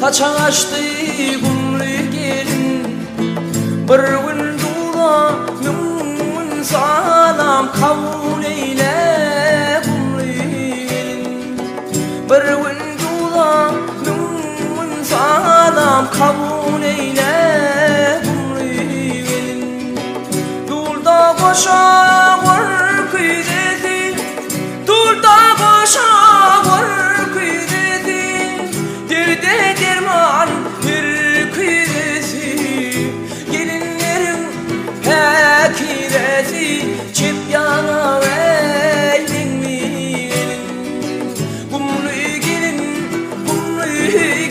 Kaçan açtı kumlu gelin bir gün dula mümin salam kabul eyle kumlu gelin bir gün dula mümin salam kabul eyle kumlu gelin dulda koşa var kıydeti dulda koşa var kıydeti dirde derman bir kıydeti gelinlerin hekireti çip yana veylin mi gelin kumlu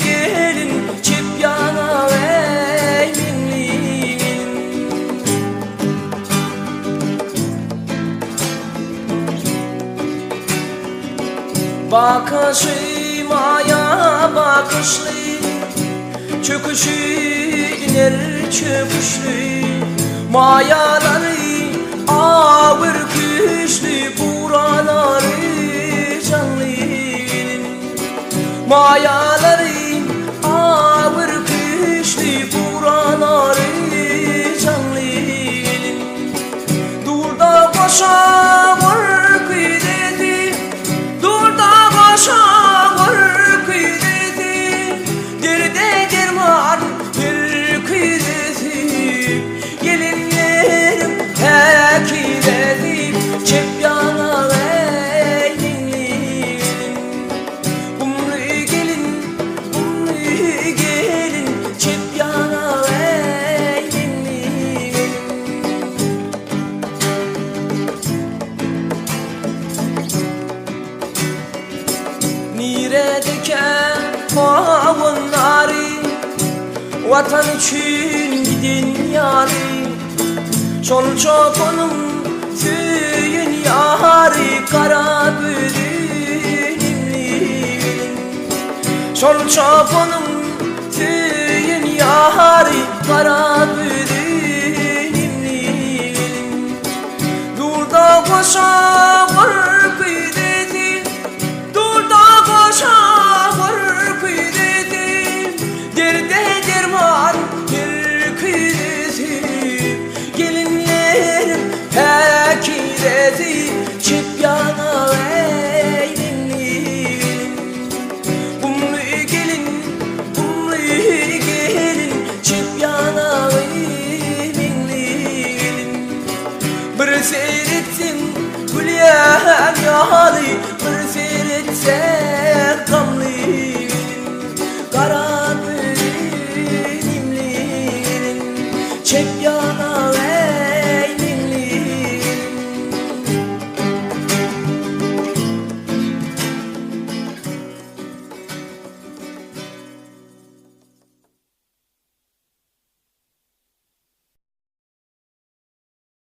gelin çip yana veylin mi gelin bakışmaya bakışlı çöküşü iner çöküşlü mayaları ağır güçlü buraları canlı gelin mayaları ağır güçlü buraları canlı gelin durda başa var kıydeti durda başa var kıydeti dirde derman bir kıydeti gelinlerim hekireti çep yana veylin gelin çep yana veylin Niredeki kavunları vatan için gidin yari Çol çobanın tüyün yari kara bülünimli Çol çobanın tüyün yari kara bülünimli Durda koşa var kıydeti durda koşa var kıydeti derde derman bir kıydeti gelinlerim hekireti çip yana veylin kumlu gelin çip yana veylin bir seyrettin gülyen yalı bir seyretsen kamlı kara bölümlü çep yana